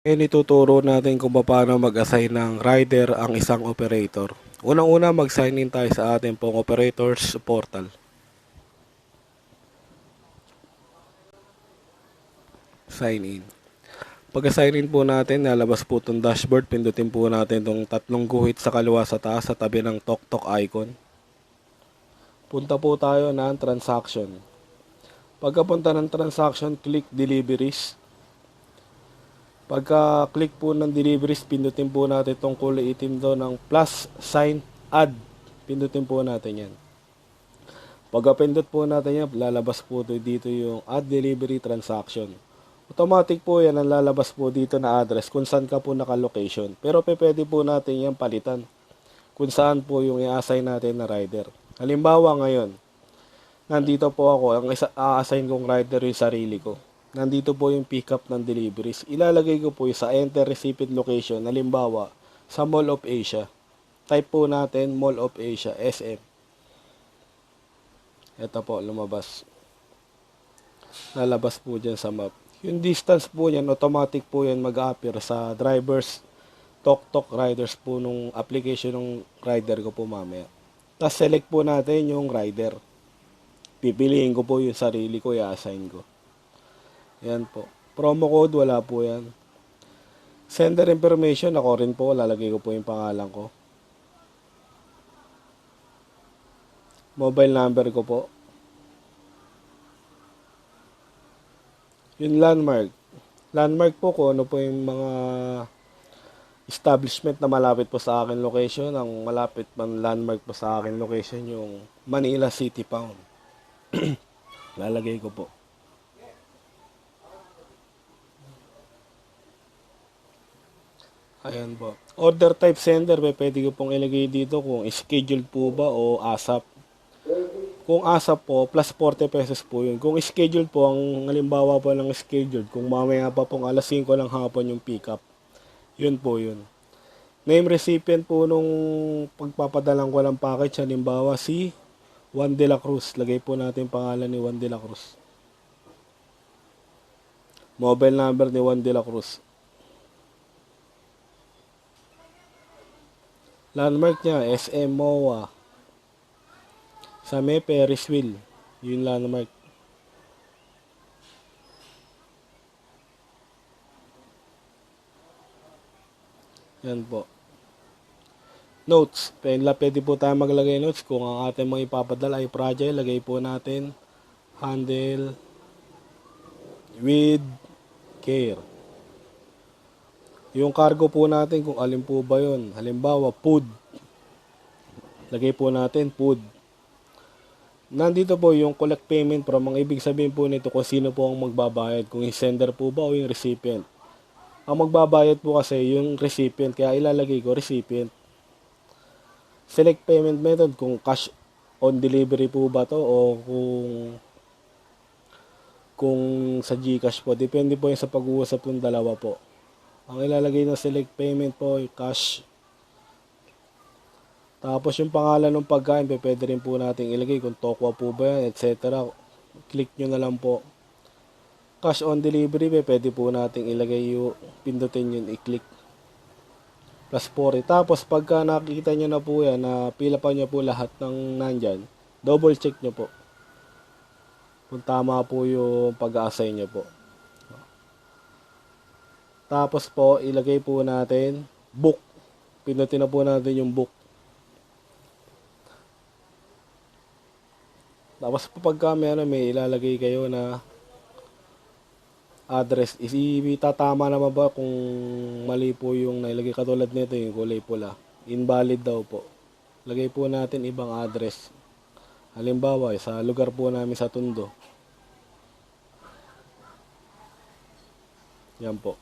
Ngayon ituturo natin kung paano mag-assign ng rider ang isang operator. Unang-una mag-sign in tayo sa ating pong operators portal. Sign in. Pag-assign in po natin, lalabas po itong dashboard. Pindutin po natin itong tatlong guhit sa kaliwa sa taas sa tabi ng tok-tok icon. Punta po tayo ng transaction. Pagkapunta ng transaction, click deliveries. Pagka-click po ng deliveries, pindutin po natin itong kulay itim doon ng plus sign add. Pindutin po natin yan. Pagka-pindot po natin yan, lalabas po dito yung add delivery transaction. Automatic po yan ang lalabas po dito na address kung saan ka po naka-location. Pero pwede po natin yan palitan kung saan po yung i-assign natin na rider. Halimbawa ngayon, nandito po ako, ang a-assign kong rider yung sarili ko. Nandito po yung pick up ng deliveries. Ilalagay ko po yung sa enter recipient location, halimbawa, sa Mall of Asia. Type po natin Mall of Asia, SM. Ito po, lumabas. Lalabas po dyan sa map. Yung distance po yan, automatic po yan mag-appear sa drivers, tok-tok riders po nung application ng rider ko po mamaya. Tapos select po natin yung rider. Pipiliin ko po yung sarili ko, i-assign ko. Yan po. Promo code, wala po yan. Sender information, ako rin po, lalagay ko po yung pangalan ko. Mobile number ko po. Yung landmark. Landmark po kung ano po yung mga establishment na malapit po sa akin location. Ang malapit man landmark po sa akin location yung Manila City Pound. Lalagay ko po. Ayan po. Order type sender, pwede ko pong ilagay dito kung scheduled po ba o ASAP. Kung ASAP po, plus 40 pesos po yun. Kung scheduled po, ang halimbawa po ng scheduled, kung mamaya pa pong alas 5 ng hapon yung pick up, yun po yun. Name recipient po nung pagpapadalang ko ng package, halimbawa si Juan de la Cruz. Lagay po natin pangalan ni Juan de la Cruz. Mobile number ni Juan de la Cruz. Landmark niya, SM MOA. Sa may Ferris wheel. Yun landmark. Yan po. Notes. Pwede po tayo maglagay notes. Kung ang ating mga ipapadala ay fragile, lagay po natin handle with care. Yung cargo po natin, kung alin po ba yun. Halimbawa, food. Lagay po natin food. Nandito po yung collect payment from. Ang ibig sabihin po nito kung sino po ang magbabayad. Kung yung sender po ba o yung recipient. Ang magbabayad po kasi yung recipient. Kaya ilalagay ko recipient. Select payment method kung cash on delivery po ba to o kung sa GCash po. Depende po yung sa pag-uusap ng dalawa po. Ang ilalagay na select payment po ay cash. Tapos yung pangalan ng pagkain, pwede rin po natin ilagay kung tokwa po ba yan, etc. Click nyo na lang po. Cash on delivery, pwede po natin ilagay yung pindutin yun, i-click. Plus 40. Tapos pagka nakikita nyo na po yan, na pila pa nyo po lahat ng nandyan, double check nyo po. Kung tama po yung pag-assign nyo po. Tapos po, ilagay po natin book. Pindutin na po natin yung book. Tapos pagka may ilalagay kayo na address, itatama naman ba kung mali po yung nailagay, katulad nito yung kulay pula. Invalid daw po. Lagay po natin ibang address. Halimbawa, sa lugar po namin sa Tondo. Yan po.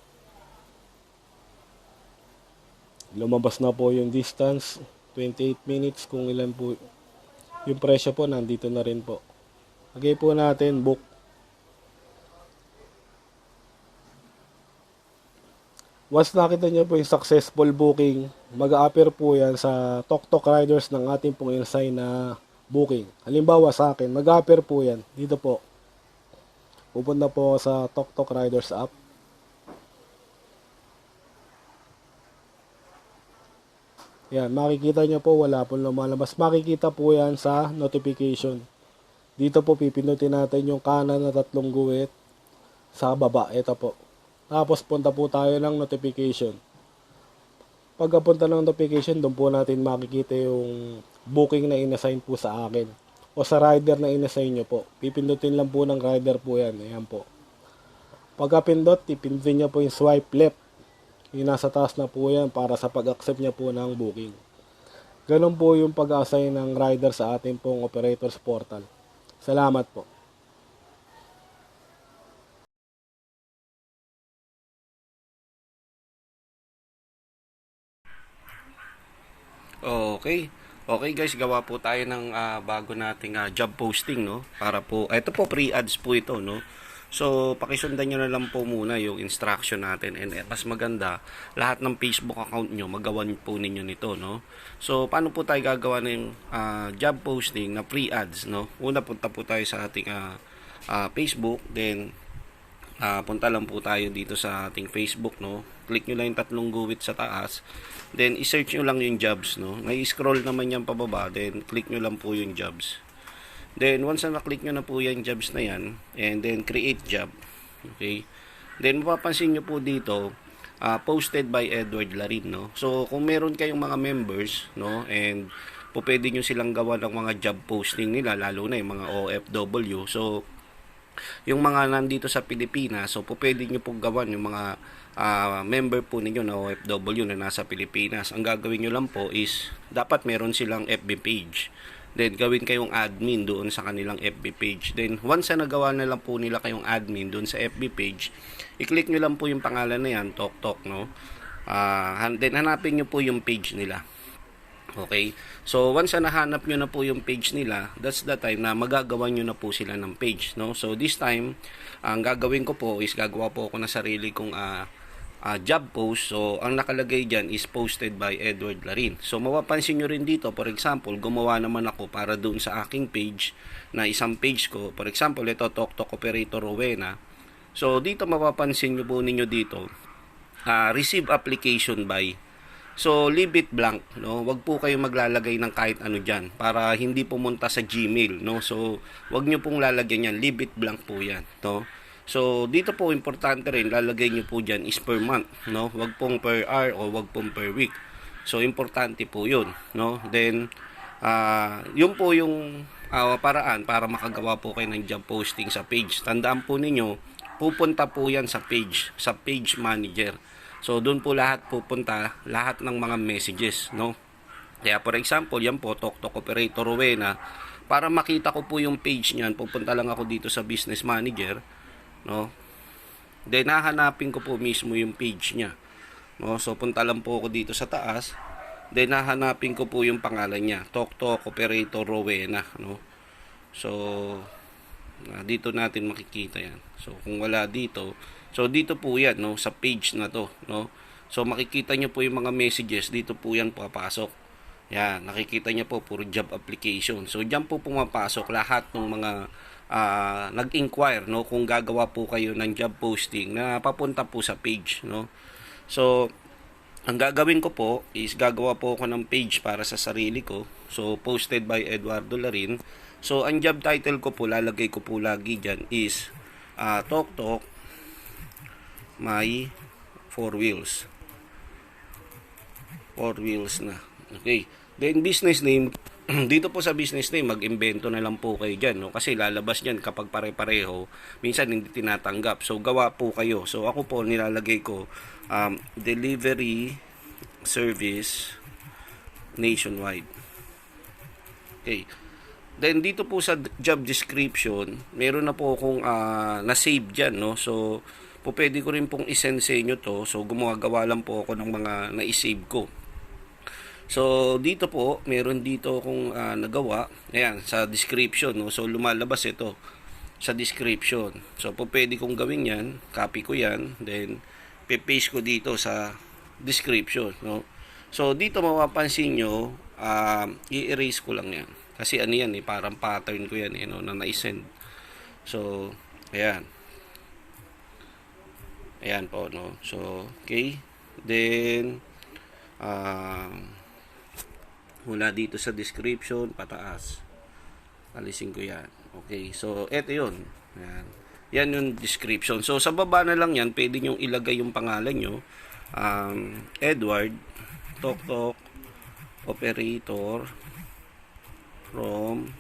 Lumabas na po yung distance, 28 minutes kung ilan po. Yung presyo po nandito na rin po. Lagay po natin book. Once nakita nyo po yung successful booking, mag-a-appear po yan sa tok-tok riders ng ating pong inassign na booking. Halimbawa sa akin, mag-a-appear po yan. Dito po. Pupunta po sa tok-tok riders app. Yan, makikita nyo po wala pong lumalabas. Makikita po yan sa notification. Dito po pipindutin natin yung kanan na tatlong guhit sa baba. Ito po. Tapos punta po tayo ng notification. Pagkapunta ng notification, doon po natin makikita yung booking na inassign po sa akin. O sa rider na inassign nyo po. Pipindutin lang po ng rider po yan. Ayan po. Pagkapindot, ipindutin nyo po yung swipe left. Yung nasa taas na po yan para sa pag-accept niya po ng booking. Ganun po yung pag-assign ng rider sa ating pong operators portal. Salamat po. Okay. Okay guys, gawa po tayo ng bago nating job posting, no? Para po, ito po pre-ads po ito, no? So, pakisundan nyo na lang po muna yung instruction natin. And mas maganda, lahat ng Facebook account nyo, magawan po ninyo nito, no? So, paano po tayo gagawa ng job posting na pre-ads, no? Una, punta po tayo sa ating Facebook. Then, punta lang po tayo dito sa ating Facebook, no? Click nyo lang yung tatlong guhit sa taas. Then, i-search nyo lang yung jobs, no? May-scroll naman yan pababa. Then, click nyo lang po yung jobs. Then, once na na-click nyo na po yung jobs na yan, and then, create job. Okay? Then, mapapansin nyo po dito, posted by Edward Larin, no? So, kung meron kayong mga members, no? And, po pwede nyo silang gawa ng mga job posting nila, lalo na yung mga OFW. So, yung mga nandito sa Pilipinas, so po pwede nyo pong gawan yung mga member po ninyo na OFW na nasa Pilipinas. Ang gagawin nyo lang po is, dapat meron silang FB page. Then, gawin kayong admin doon sa kanilang FB page. Then, once na nagawa na lang po nila kayong admin doon sa FB page, i-click nyo lang po yung pangalan na yan, Tok, no? Then, hanapin nyo po yung page nila. Okay? So, once na nahanap nyo na po yung page nila, that's the time na magagawa nyo na po sila ng page, no? So, this time, ang gagawin ko po is gagawa po ako ng sarili kong job post. So, ang nakalagay dyan is posted by Edward Larin. So, mapapansin nyo rin dito, for example, gumawa naman ako para doon sa aking page, na isang page ko. For example, ito, Tok Operator Rowena. So, dito mapapansin nyo po ninyo dito, receive application by. So, leave it blank, no? Wag po kayong maglalagay ng kahit ano diyan para hindi pumunta sa Gmail, no? So, wag niyo pong lalagyan yan, leave it blank po 'yan, no? So, dito po importante rin lalagay niyo po diyan is per month, no? Wag pong per hour o wag pong per week. So, importante po 'yun, no? Then, yun po yung paraan para makagawa po kayo ng job posting sa page. Tandaan po ninyo, pupunta po yan sa page manager. So, doon po lahat pupunta, lahat ng mga messages, no? Kaya, for example, yan po, Tok Operator Rowena. Para makita ko po yung page niyan, pupunta lang ako dito sa Business Manager, no? Then, hahanapin ko po mismo yung page niya, no? So, punta lang po ako dito sa taas. Then, hahanapin ko po yung pangalan niya, Tok Operator Rowena, no? So, dito natin makikita yan. So, kung wala dito, so dito po yan, no, sa page na to, no. So, makikita nyo po yung mga messages, dito po yan papasok. Yan, nakikita nyo po, puro job application. So, dyan po pumapasok lahat ng mga nag-inquire, no, kung gagawa po kayo ng job posting na papunta po sa page, no. So, ang gagawin ko po is gagawa po ako ng page para sa sarili ko. So, posted by Eduardo Larin. So, ang job title ko po, lalagay ko po lagi dyan is Tok My 4 Wheels. 4 wheels na. Okay. Then, business name. Dito po sa business name, mag-invento na lang po kayo dyan. No? Kasi lalabas dyan kapag pare-pareho. Minsan hindi tinatanggap. So, gawa po kayo. So, ako po nilalagay ko delivery service nationwide. Okay. Then dito po sa job description, meron na po akong na-save dyan, no? So, po pwede ko rin pong isend sa inyo to. So, gumagawa lang po ako ng mga na-save ko. So, dito po, meron dito akong nagawa. Ayan, sa description, no? So, lumalabas ito sa description. So, po pwede kong gawin yan. Copy ko yan. Then, paste ko dito sa description, no? So, dito mapapansin nyo, i-erase ko lang yan. Kasi ano yan parang pattern ko yan no, na na-send. So, ayan. Ayan po, no. So, okay. Then, mula dito sa description pataas. Alisin ko yan. Okay, so eto yun. Yan. Yan yung description. So sa baba na lang yan, pwede nyo ilagay yung pangalan nyo. Edward Tok Operator from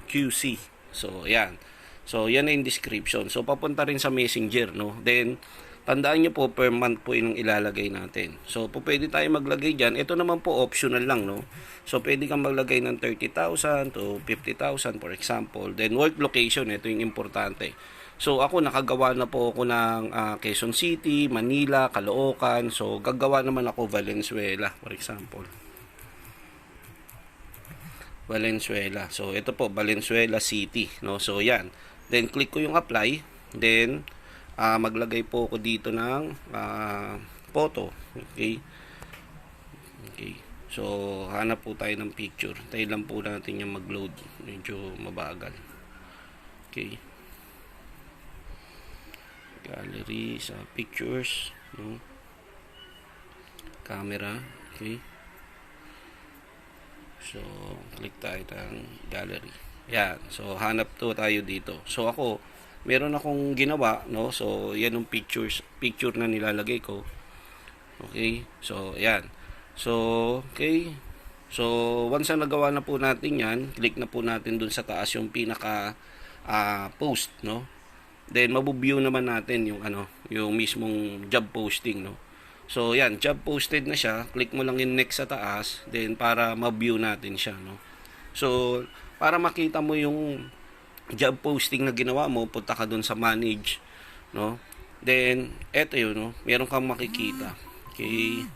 QC. So yan. So yan na yung description. So papunta rin sa Messenger, no? Then tandaan nyo po, per month po yung ilalagay natin. So, po pwede tayo maglagay dyan. Ito naman po, optional lang, no? So, pwede kang maglagay ng 30,000 to 50,000, for example. Then, work location, ito yung importante. So, ako, nakagawa na po ako ng Quezon City, Manila, Caloocan. So, gagawa naman ako Valenzuela, for example. Valenzuela. So, ito po, Valenzuela City, no? So, yan. Then, click ko yung apply. Then, maglagay po ako dito ng photo. Okay. Okay. So, hanap po tayo ng picture. Tayo lang po natin yung mag-load. Medyo mabagal. Okay. Gallery sa pictures. No? Camera. Okay. So, click tayo ng gallery. Yan. So, hanap to tayo dito. So, ako, meron akong ginawa, no? So, yan yung picture na nilalagay ko. Okay? So, yan. So, okay. So, once na nagawa na po natin yan, click na po natin dun sa taas yung pinaka post, no? Then, mabuview naman natin yung yung mismong job posting, no? So, yan, job posted na siya. Click mo lang yung next sa taas, then para ma-view natin siya, no? So, para makita mo yung job posting na ginawa mo, punta ka dun sa manage, no? Then, eto yun, no? Meron kang makikita. Okay?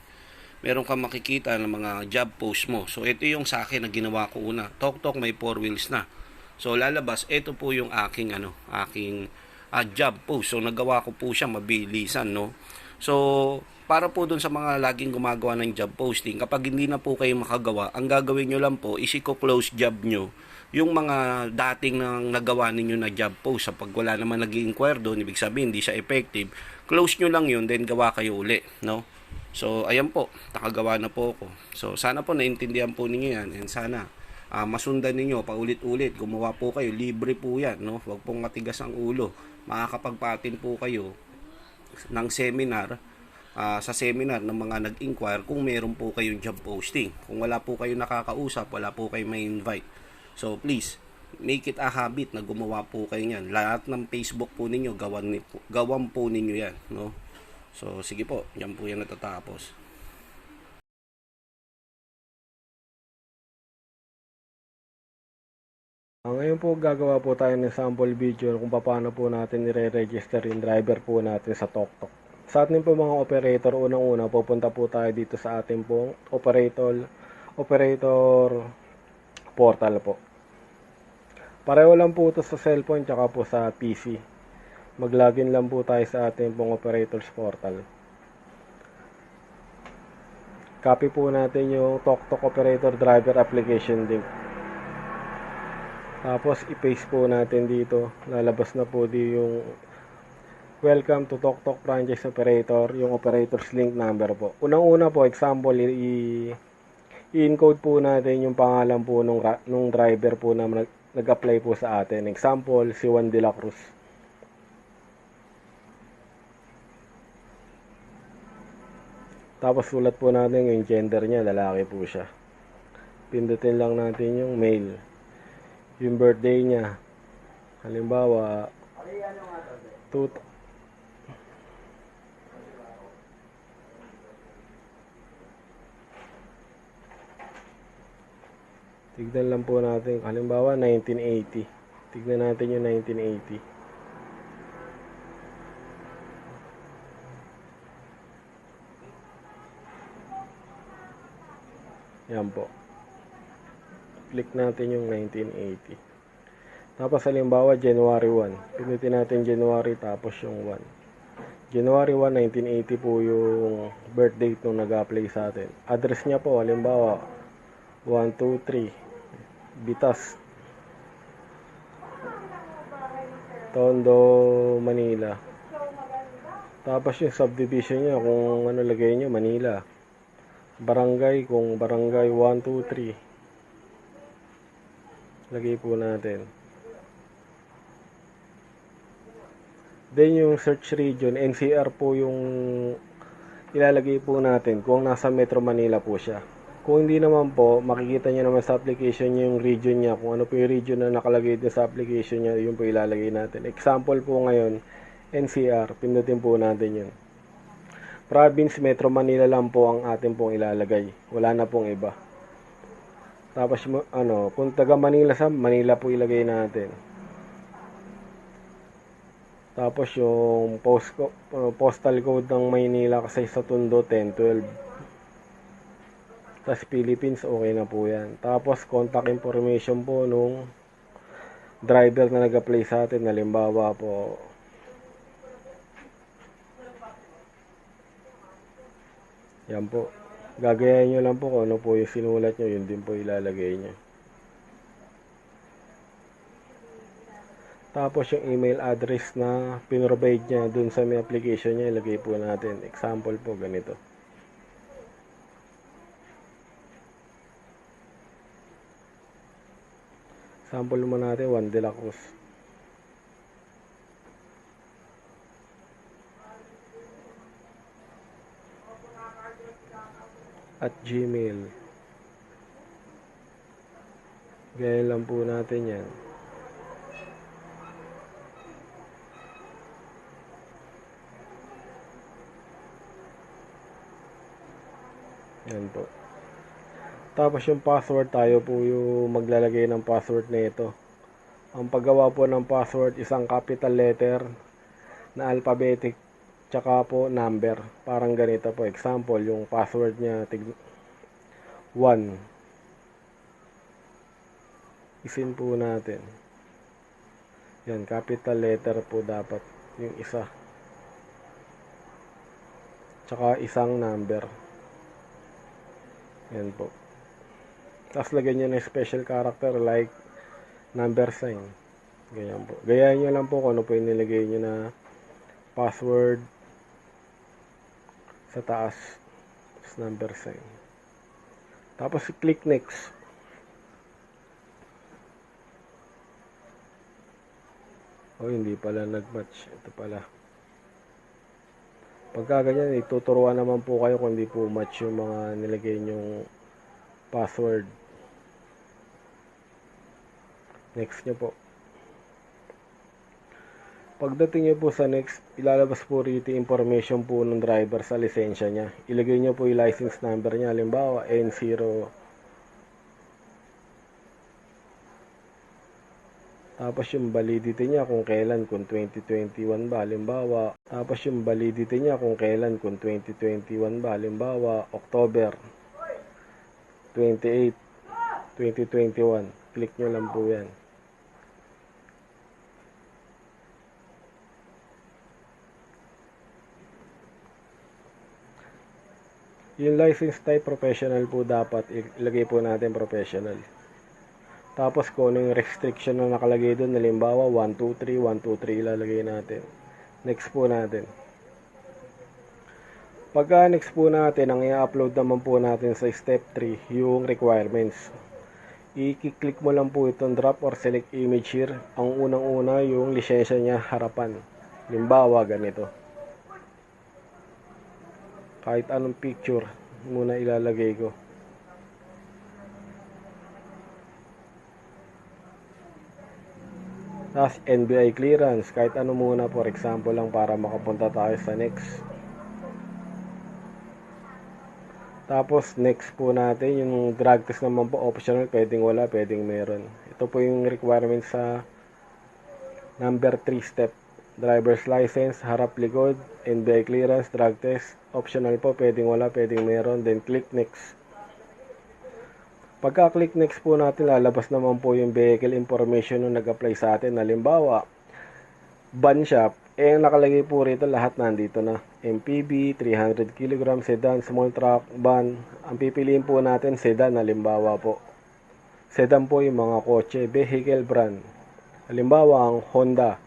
Meron kang makikita ng mga job post mo. So, ito yung sa akin na ginawa ko una. Tok may 4 wheels na. So, lalabas, ito po yung aking, job post. So, nagawa ko po siya mabilisan, no? So, para po dun sa mga laging gumagawa ng job posting, kapag hindi na po kayo makagawa, ang gagawin nyo lang po, close job nyo yung mga dating nang nagawa ninyo na job post. Sa pag wala naman nag-i-inquire doon, ibig sabihin hindi siya effective, close nyo lang yun, then gawa kayo uli, no? So, ayan po, nakagawa na po ako. So, sana po naintindihan po ninyo yan, and sana masundan ninyo paulit-ulit. Gumawa po kayo, libre po yan, no? Huwag pong matigas ang ulo. Makakapagpatin po kayo ng seminar, sa seminar ng mga nag-inquire kung meron po kayong job posting. Kung wala po kayo nakakausap, wala po kayo may invite. So, please, make it a habit na gumawa po kayo niyan. Lahat ng Facebook po ninyo, gawan po ninyo yan, no? So, sige po, yan po yan natatapos. Ngayon po gagawa po tayo ng sample video kung paano po natin i-register yung driver po natin sa TokTok. Sa ating po mga operator, unang-una pupunta po tayo dito sa ating pong operator portal po. Pareho lang po ito sa cellphone tsaka po sa PC. Mag-login lang po tayo sa ating pong operators portal. Copy po natin yung TokTok operator driver application link. Tapos i-paste po natin dito. Lalabas na po di yung welcome to TokTok franchise operator, yung operators link number po. Unang-una po, example, i-encode po natin yung pangalan po nung driver po na nag-apply po sa atin. Example, si Juan de la Cruz. Tapos sulat po natin yung gender niya, lalaki po siya. Pindutin lang natin yung male. Yung birthday niya. Halimbawa, tignan lang po natin. Halimbawa, 1980. Tignan natin yung 1980. Yan po. Click natin yung 1980. Tapos halimbawa, January 1. Pinutin natin January tapos yung 1. January 1, 1980 po yung birth date nung nag-apply sa atin. Address niya po, halimbawa, 123 Bitas, Tondo, Manila. Tapos yung subdivision niya, kung ano lagay niyo, Manila. Barangay, kung barangay 123 Lagay po natin. Then yung search region, NCR po yung ilalagay po natin kung nasa Metro Manila po siya. Kung hindi naman po, makikita nyo naman sa application niya yung region niya. Kung ano po yung region na nakalagay din sa application niya, yun po ilalagay natin. Example po ngayon, NCR. Pindutin po natin yun. Province, Metro Manila lang po ang atin pong ilalagay. Wala na pong iba. Tapos, kung taga Manila sa Manila po ilagay natin. Tapos yung postal code ng Maynila kasi sa Tondo 1012. Tapos Philippines, okay na po yan. Tapos contact information po nung driver na nag-apply sa atin. Halimbawa po, yan po. Gagayahin nyo lang po kung ano po yung sinulat nyo, yun din po ilalagay nyo. Tapos yung email address na pinrovide niya dun sa may application niya, ilagay po natin. Example po, ganito. Sample mo natin, Juan de la Cruz. At Gmail. Gaya lang po natin yan. Yan po. Tapos yung password, tayo po yung maglalagay ng password na ito. Ang paggawa po ng password, isang capital letter na alphabetic tsaka po number. Parang ganito po. Example, yung password niya 1. Isin po natin. Yan, capital letter po dapat yung isa. Tsaka isang number. Yan po. Tapos lagyan nyo ng special character like number sign. Ganyan po. Gayahin nyo lang po kung ano po yung nilagay nyo na password sa taas. Tapos number sign. Tapos click next. Oh, hindi pala nag-match. Ito pala. Pagka ganyan, ituturuan naman po kayo kung hindi po match yung mga nilagay nyong password. Next nyo po. Pagdating nyo po sa next, ilalabas po rito information po ng driver sa lisensya niya. Ilagay nyo po yung license number niya. Halimbawa, N0. Tapos yung validity niya kung kailan, kung 2021 ba, halimbawa. Tapos yung validity niya kung kailan, kung 2021 ba, halimbawa, October 28, 2021. Click nyo lang po yan. Yung license type professional po dapat, ilagay po natin professional. Tapos kung ano yung restriction na nakalagay doon, halimbawa 1, 2, 3, 1, 2, 3 ilalagay natin. Next po natin. Pagka next po natin, ang i-upload naman po natin sa step 3, yung requirements. I-click mo lang po itong drop or select image here. Ang unang-una yung lisensya niya harapan. Halimbawa ganito. Kahit anong picture muna ilalagay ko. Tapos NBI clearance, kahit ano muna, for example lang para makapunta tayo sa next. Tapos next po natin, yung drug test naman po optional, pwedeng wala, pwedeng meron. Ito po yung requirement sa number 3 step. Driver's license, harap likod, NBI clearance, drug test. Optional po, pwedeng wala, pwedeng meron. Then click next. Pagka-click next po natin, lalabas naman po yung vehicle information nung nag-apply sa atin. Halimbawa, van shop, nakalagay po rito lahat nandito na. MPV, 300 kg, sedan, small truck, van. Ang pipiliin po natin, sedan, halimbawa po. Sedan po yung mga kotse, vehicle brand. Halimbawa, ang Honda.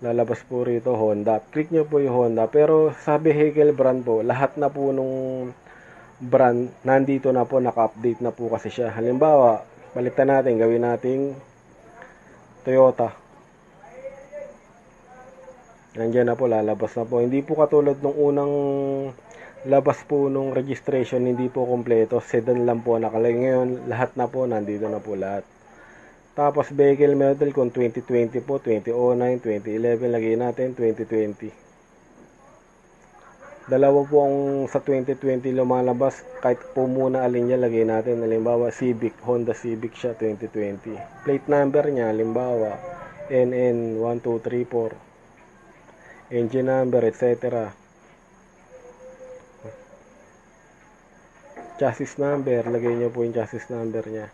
Lalabas po rito, Honda. Click nyo po yung Honda. Pero sa vehicle brand po, lahat na po nung brand, nandito na po, naka-update na po kasi siya. Halimbawa, Baliktad natin, gawin nating Toyota. Nandiyan na po, lalabas na po. Hindi po katulad nung unang labas po nung registration, hindi po kompleto. Sedan lang po nakalagay. Ngayon, lahat na po, nandito na po lahat. Tapos vehicle model kung 2020 po, 2009, 2011, lagay natin 2020. Dalawa po ang sa 2020 lumalabas, kahit po muna alin niya lagay natin. Halimbawa Civic, Honda Civic siya 2020. Plate number niya halimbawa NN1234. Engine number, etc. Chassis number, lagay niyo po yung chassis number niya.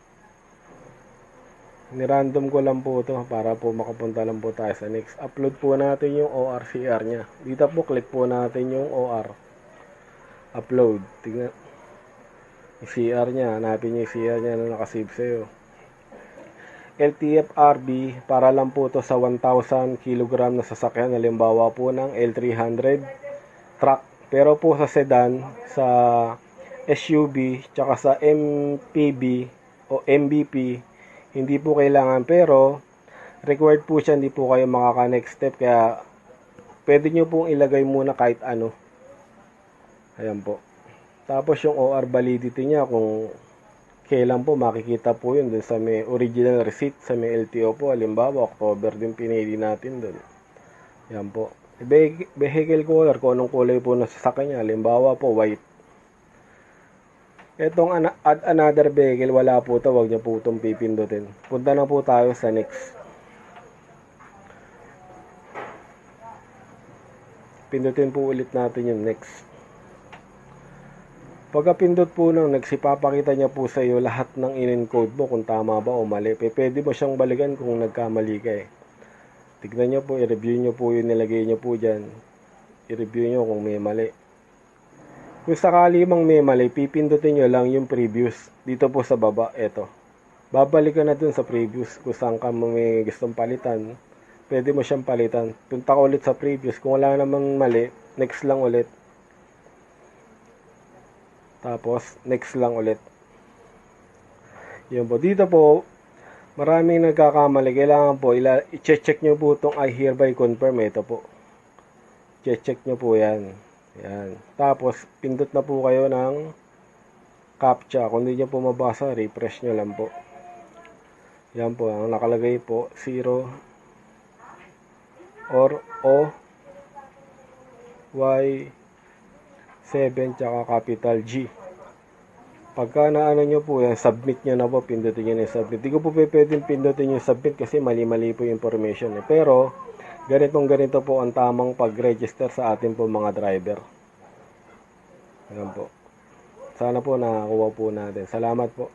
Nirandom ko lang po to para po makapunta lang po tayo sa next. Upload po natin yung ORCR niya. Dito po click po natin yung OR. Upload. Tingnan. Yung CR niya. Hanapin niyo yung CR niya na nakasave sa'yo. LTFRB para lang po to sa 1,000 kg na sasakyan. Halimbawa po ng L300 truck. Pero po sa sedan, sa SUV, tsaka sa MPV o MVP, hindi po kailangan, pero required po siya, hindi po kayo makaka-next step, kaya pwede nyo pong ilagay muna kahit ano. Ayan po. Tapos yung OR validity niya, kung kailan po, makikita po yun dun sa may original receipt, sa may LTO po. Halimbawa, October din pinili natin dun. Ayan po. Vehicle color, kung anong kulay po na sasakyan niya. Halimbawa po, white. Itong add another vehicle, wala po ito. Huwag niyo po itong pipindutin. Punta na po tayo sa next. Pindutin po ulit natin yung next. Pagka-pindot po ng next, ipapakita niya po sa iyo lahat ng in-encode mo kung tama ba o mali. Pwede mo siyang balikan kung nagkamali ka eh. Tignan niyo po, i-review niyo po yung nilagay niyo po dyan. I-review niyo kung may mali. Kung sakali mang may mali, pipindutin nyo lang yung previous. Dito po sa baba, eto. Babalik ka na dun sa previous. Kung saan ka may gustong palitan, pwede mo siyang palitan. Punta ka ulit sa previous. Kung wala namang mali, next lang ulit. Tapos, next lang ulit. Yun po. Dito po, maraming nagkakamali. Kailangan po, i-check nyo po itong I hereby confirm. Ito po. Check nyo po yan. Yan. Tapos, pindot na po kayo ng CAPTCHA. Kung hindi nyo po mabasa, refresh nyo lang po. Yan po. Ang nakalagay po, 0 or O Y 7 tsaka capital G. Pagka naano nyo po yan, submit nyo na po, pindutin nyo na yung submit. Di ko po pwedeng pindutin yung submit kasi mali-mali po yung information. Pero, ganito po ang tamang pag-register sa ating po mga driver. Ayan po. Sana po nakakuha po natin. Salamat po.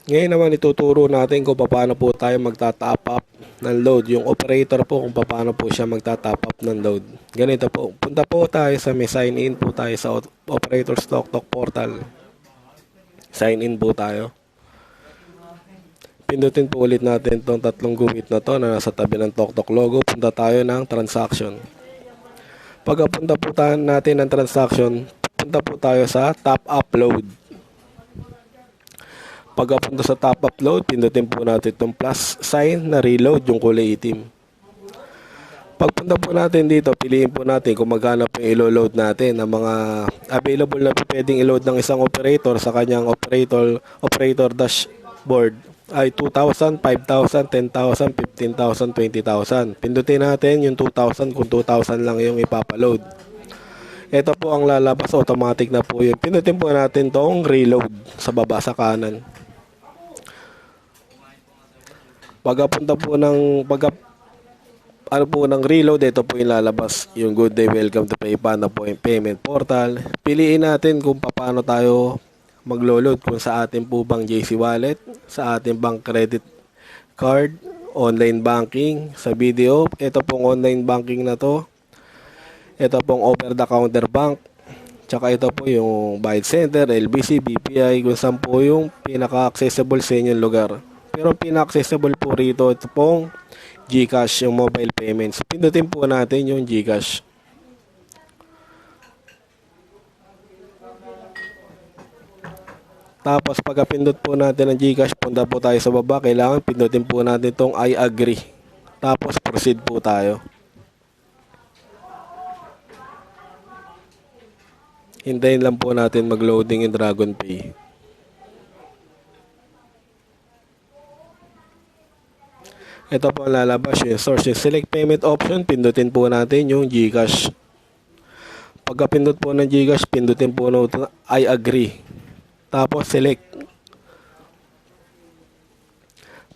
Ngayon naman ituturo natin kung paano po tayo magta-top up ng load. Yung operator po kung paano po siya magta-top up ng load. Ganito po. Punta po tayo sa may sign in po tayo sa operator TokTok portal. Sign in po tayo. Pindutin po ulit natin itong tatlong guhit na to na nasa tabi ng TokTok logo. Punta tayo ng transaction. Pagpunta po natin ng transaction, punta po tayo sa top upload. Pagpunta sa top upload, pindutin po natin itong plus sign na reload, yung kulay itim. Pagpunta po natin dito, piliin po natin kung magkano po yung ilo-load natin ng mga available na po pwedeng i-load ng isang operator sa kanyang operator dashboard ay 2,000, 5,000, 10,000, 15,000, 20,000. Pindutin natin yung 2,000 kung 2,000 lang yung ipapaload. Ito po ang lalabas, automatic na po yun. Pindutin po natin tong reload sa baba sa kanan. Pagpunta po ng reload, ito po yung lalabas. Yung good day, welcome to PayPal na po yung payment portal. Piliin natin kung paano tayo maglo-load, kung sa ating po bang JC Wallet, sa ating bang credit card, online banking, sa video. Ito pong online banking na to. Ito pong over the counter bank. Tsaka ito po yung Bayad Center, LBC, BPI, kung saan po yung pinaka-accessible sa inyong lugar. Pero pinaka-accessible po rito, ito pong GCash, yung mobile payments. Pindutin po natin yung GCash. Tapos pagka-pindot po natin ng GCash, punta po tayo sa baba. Kailangan pindutin po natin itong I agree. Tapos proceed po tayo. Hintayin lang po natin mag-loading yung DragonPay. Ito po ang lalabas yung source. Select payment option, pindutin po natin yung GCash. Pagka-pindot po ng GCash, pindutin po natin I agree. Tapos select.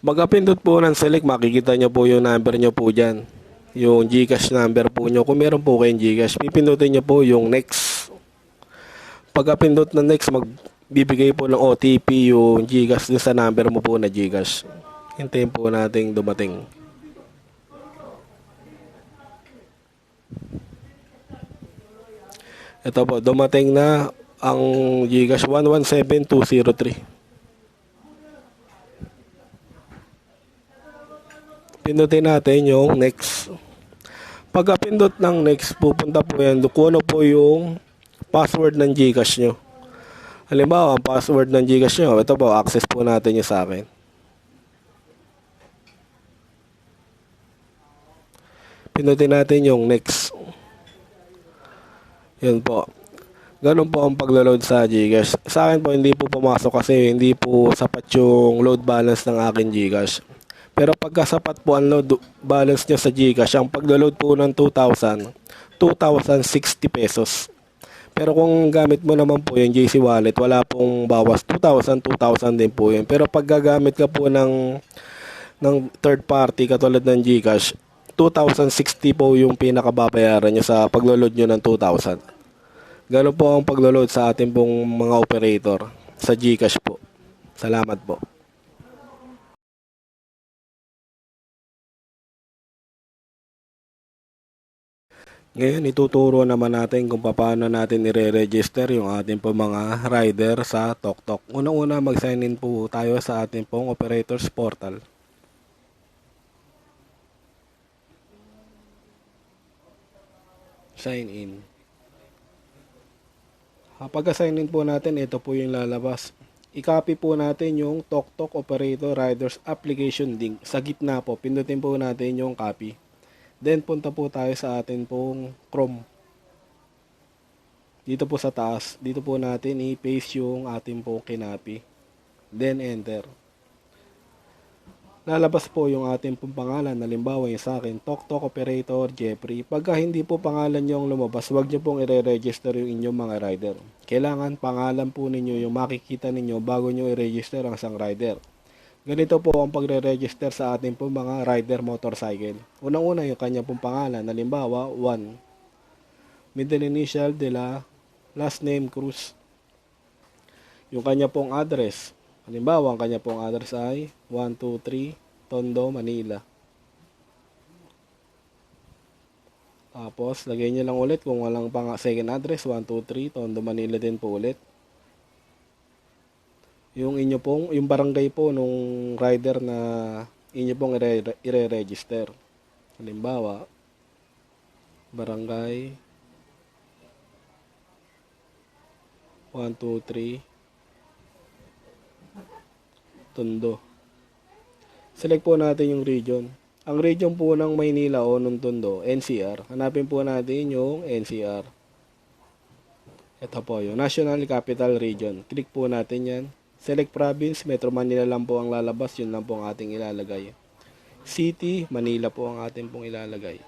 Pagka-pindot po ng select, makikita nyo po yung number nyo po dyan. Yung GCash number po nyo. Kung meron po kayong GCash, pipindutin nyo po yung next. Pagka-pindot ng next, magbibigay po ng OTP yung GCash dun sa number mo po na GCash. Hintayin po nating dumating. Ito po, dumating na ang GCash 117203. Pindutin natin yung next. Pagka-pindot ng next, pupunta po yan. Kung ano po yung password ng GCash nyo. Halimbawa, ang password ng GCash nyo, ito po, access po natin yung sa akin. Pindutin natin yung next. Yun po. Ganun po ang paglo-load sa GCash. Sa akin po, hindi po pumasok kasi hindi po sapat yung load balance ng akin GCash. Pero pagka sapat po ang load balance nyo sa GCash, ang paglo-load po ng 2,000, 2,060 pesos. Pero kung gamit mo naman po yung JC Wallet, wala pong bawas. 2,000, 2,000 din po yun. Pero pag gagamit ka po ng third party katulad ng GCash, 2,060 po yung pinakababayaran nyo sa paglo-load nyo ng 2,000. Ganun po ang paglo-load sa ating pong mga operator sa GCash po. Salamat po. Ngayon, ituturo naman natin kung paano natin i-register yung ating pong mga rider sa TokTok. Unang-una, mag-sign in po tayo sa ating pong operators portal. Sign in. Pagka-sign in po natin, ito po yung lalabas. I-copy po natin yung TokTok Operator Riders Application link. Sa gitna po, pindutin po natin yung copy. Then, punta po tayo sa atin pong Chrome. Dito po sa taas, dito po natin i-paste yung ating pong kinopy. Then, enter. Lalabas po yung ating pong pangalan. Halimbawa yung sa akin, TokTok Operator Jeffrey. Pagka hindi po pangalan nyo ang lumabas, huwag nyo pong i-register yung inyong mga rider. Kailangan pangalan po ninyo yung makikita ninyo bago nyo i-register ang isang rider. Ganito po ang pagre-register sa ating pong mga rider motorcycle. Unang-una yung kanya pong pangalan. Halimbawa, 1. Middle initial de la last name Cruz. Yung kanya pong address. Halimbawa, ang kanya pong address ay 123 Tondo, Manila. Tapos, lagay nyo lang ulit kung walang second address, 123 Tondo, Manila din po ulit. Yung inyo pong, yung barangay po nung rider na inyo pong i-register. Halimbawa, barangay 123 Tondo. Select po natin yung region. Ang region po ng Maynila o ng Tondo, NCR. Hanapin po natin yung NCR. Ito po yung National Capital Region. Click po natin yan. Select province, Metro Manila lang po ang lalabas. Yun lang po ang ating ilalagay. City, Manila po ang ating pong ilalagay.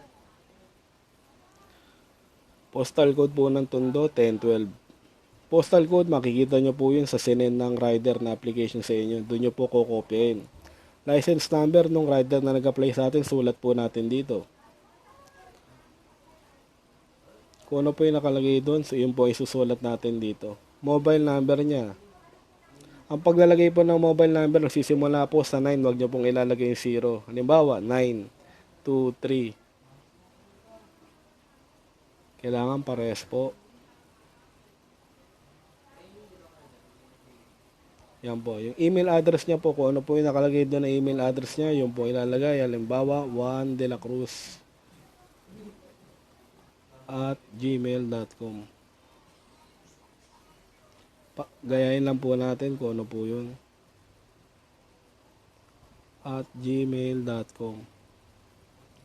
Postal code po ng Tondo, 1012. Postal code, makikita nyo po yun sa sinend ng rider na application sa inyo. Doon nyo po kukopyain. License number ng rider na nag-apply sa atin, sulat po natin dito. Kung ano po yung nakalagay doon, so yun po isusulat natin dito. Mobile number niya. Ang paglalagay po ng mobile number, nagsisimula po sa 9, wag nyo pong ilalagay yung 0. Halimbawa, 923. Kailangan parehas po. Yan po. Yung email address niya po, kung ano po yung nakalagay doon na email address niya, yung po ilalagay. Halimbawa, juandelacruz@gmail.com. Gayahin lang po natin kung ano po yun. At gmail.com.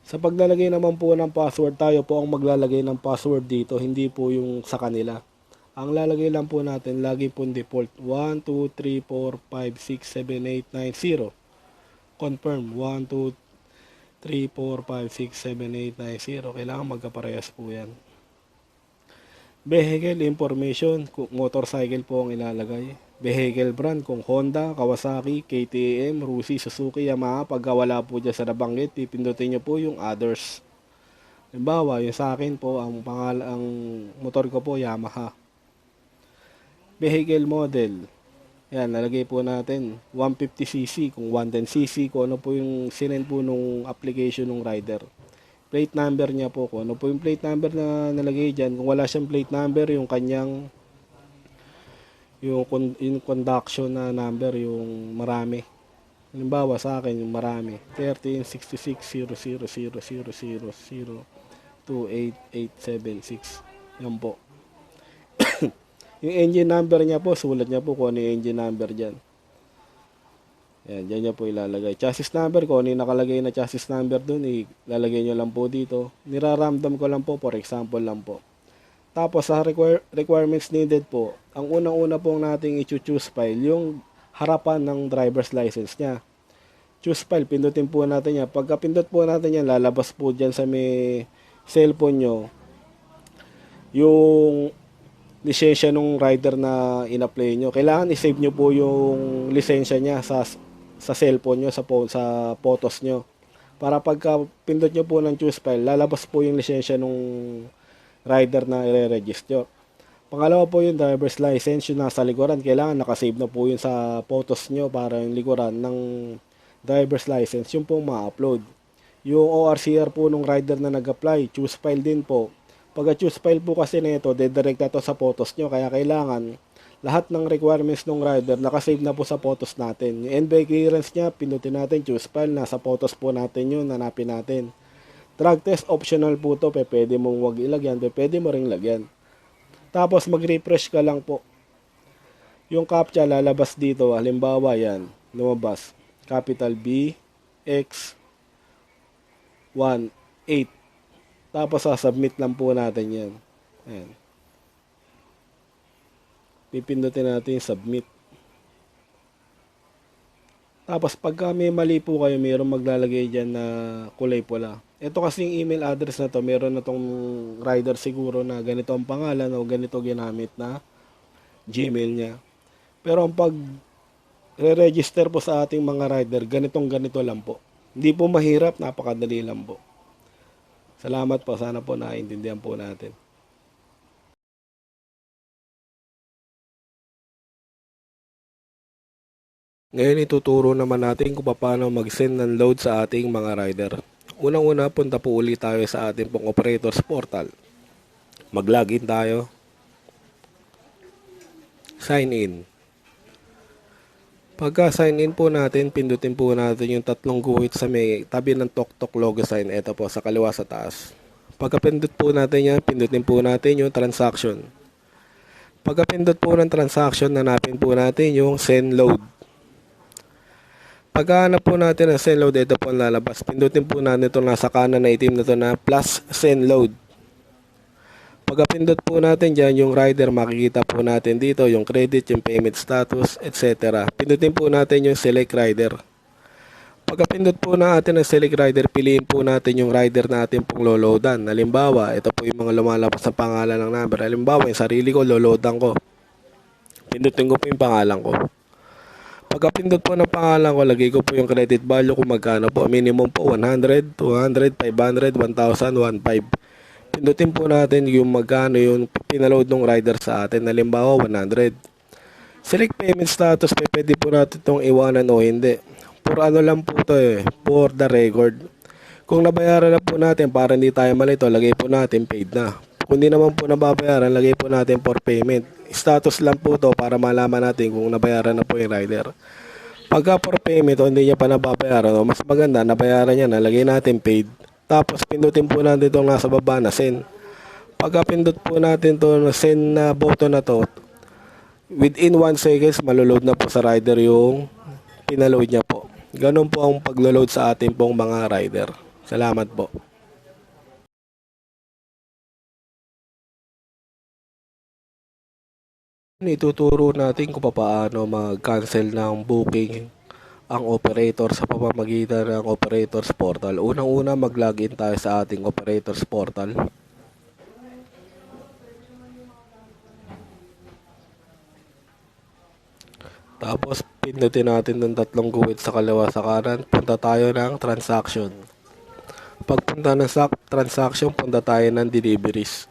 Sa paglalagay naman po ng password, tayo po ang maglalagay ng password dito, hindi po yung sa kanila. Ang lalagay lang po natin, lagi po default 1, 2, 3, 4, 5, 6, 7, 8, 9, 0. Confirm 1, 2, 3, 4, 5, 6, 7, 8, 9, 0. Kailangan magkaparehas po yan. Vehicle information, kung motorcycle po ang ilalagay. Vehicle brand, kung Honda, Kawasaki, KTM, Rusi, Suzuki, Yamaha. Pagka wala po dyan sa nabanggit, pipindutin nyo po yung others. Halimbawa, yung sa akin po, ang motor ko po, Yamaha. Vehicle model. Yan, nalagay po natin 150cc, kung 110cc, kung ano po yung sinend po nung application ng rider. Plate number niya po, kung ano po yung plate number na nalagay dyan. Kung wala siyang plate number, yung kanyang yung conduction na number, yung marami. Halimbawa sa akin, yung marami. 1366000000288876. Yan po. Yung engine number niya po, sulat niya po kung ano yung engine number dyan. Yan, dyan niya po ilalagay. Chassis number, kung ano yung nakalagay na chassis number dun, ilalagay nyo lang po dito. Niraramdam ko lang po, for example lang po. Tapos sa requirements needed po, ang unang-una pong nating i-choose file, yung harapan ng driver's license niya. Choose file, pindutin po natin yan. Pagka pindot po natin yan, lalabas po dyan sa may cellphone nyo, yung lisensya nung rider na in-apply nyo. Kailangan i-save nyo po yung lisensya niya sa cellphone nyo, sa photos nyo. Para pagka pindot nyo po ng choose file, lalabas po yung lisensya nung rider na i-register. Pangalawa po yung driver's license, yung nasa likuran. Kailangan nakasave na po yun sa photos nyo para yung likuran ng driver's license, yung po ma-upload. Yung ORCR po nung rider na nag-apply, choose file din po. Pagka-choose file po kasi nito, dedirekta to sa photos nyo. Kaya kailangan lahat ng requirements ng rider nakasave na po sa photos natin. Yung NBI clearance niya, pinutin natin, choose file, nasa photos po natin yun, hanapin natin. Drug test, optional po to, pwede mong wag ilagyan, pwede mo ring lagyan. Tapos mag-refresh ka lang po. Yung captcha lalabas dito, halimbawa yan, lumabas. Capital B, X, 1, 8. Tapos submit lang po natin yan. Ayan. Pipindutin natin yung submit. Tapos pagka may mali po kayo, mayroong maglalagay dyan na kulay pula. Ito kasing email address na to, meron na tong rider siguro na ganito ang pangalan o ganito ginamit na Gmail niya. Pero ang pag re-register po sa ating mga rider, ganito lang po. Hindi po mahirap, napakadali lang po. Salamat po, sana po naiintindihan po natin. Ngayon ituturo naman natin kung paano mag-send ng load sa ating mga rider. Unang-una, punta po ulit tayo sa ating pong operators portal. Mag-login tayo. Sign in. Pagka sign in po natin, pindutin po natin yung tatlong guhit sa may tabi ng TokTok logo sign. Ito po sa kaliwa sa taas. Pagka pindot po natin yan, pindutin po natin yung transaction. Pagka pindot po ng transaction, hanapin po natin yung send load. Pagka hanap po natin ang send load, ito po ang lalabas. Pindutin po natin ito nasa kanan na itim na ito na plus send load. Pagka-pindot po natin dyan, yung rider, makikita po natin dito yung credit, yung payment status, etc. Pindutin po natin yung select rider. Pagka-pindot po natin ang select rider, piliin po natin yung rider natin pong loloadan. Halimbawa, ito po yung mga lumalabas sa pangalan ng number. Halimbawa, yung sarili ko, loloadan ko. Pindutin ko po yung pangalan ko. Pagka-pindot po ng pangalan ko, lagay ko po yung credit value kung magkano po. Minimum po 100, 200, 500, 1,000, 1,500. Pindutin po natin yung magkano yung pinaload ng rider sa atin. Halimbawa, 100. Select payment status, pwede po natin itong iwanan o hindi. For ano lang po ito for the record. Kung nabayaran na po natin para hindi tayo malito, lagay po natin paid na. Kung hindi naman po nababayaran, lagay po natin for payment. Status lang po ito para malaman natin kung nabayaran na po yung rider. Pagka for payment o hindi niya pa nababayaran, mas maganda, nabayaran niya na, lagay natin paid. Tapos pindutin po natin itong nasa baba na send. Pagka pindot po natin ito na send na button na to, within 1 seconds maloload na po sa rider yung pinaload niya po. Ganun po ang paglo-load sa ating pong mga rider. Salamat po. Ituturo natin kung paano mag-cancel ng booking ang operator sa pamamagitan ng operators portal. Unang-una, mag-login tayo sa ating operators portal. Tapos pindutin natin ng tatlong guhit sa kaliwa sa kanan. Punta tayo ng transaction. Pagpunta ng transaction, punta tayo ng deliveries.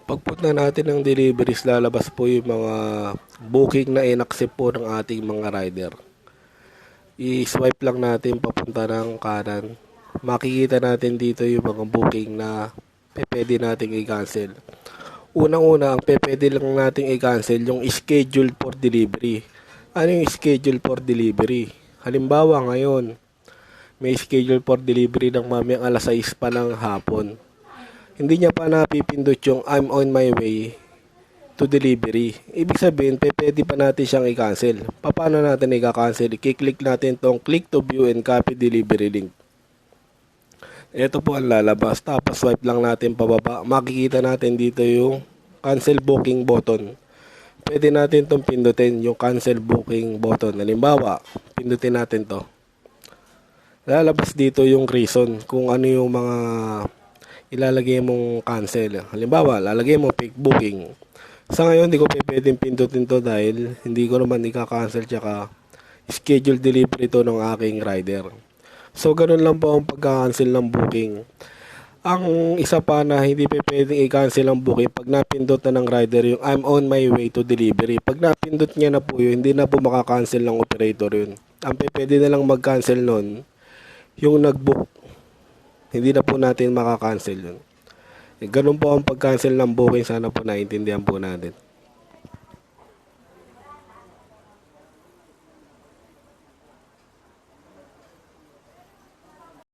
Pagpunta natin ng deliveries, lalabas po yung mga booking na inaccept po ng ating mga rider. I-swipe lang natin papunta ng kanan. Makikita natin dito yung mga booking na pwede nating i-cancel. Unang-una, ang pwede lang nating i-cancel yung scheduled for delivery. Ano yung scheduled for delivery? Halimbawa ngayon, may schedule for delivery ng mamayang alas 6 pa ng hapon. Hindi niya pa napipindot yung I'm on my way to delivery. Ibig sabihin, pwede pa natin siyang i-cancel. Paano natin i-cancel? I-click natin tong click to view and copy delivery link. Ito po ang lalabas. Tapos swipe lang natin pababa. Makikita natin dito yung cancel booking button. Pwede natin itong pindutin, yung cancel booking button. Halimbawa, pindutin natin to. Lalabas dito yung reason kung ano yung mga ilalagay mong cancel. Halimbawa, lalagay mo fake booking. Sa ngayon, hindi ko pwedeng pindutin to dahil hindi ko naman ika-cancel tsaka schedule delivery to ng aking rider. So, ganun lang po ang pagka-cancel ng booking. Ang isa pa na hindi pwedeng i-cancel ang booking pag napindot na ng rider yung I'm on my way to delivery. Pag napindot niya na po yun, hindi na po makakancel ng operator yun. Ang pwede na lang mag-cancel nun, yung nag-book. Hindi na po natin makakancel yun. Ganun po ang pag-cancel ng booking. Sana po naiintindihan po natin.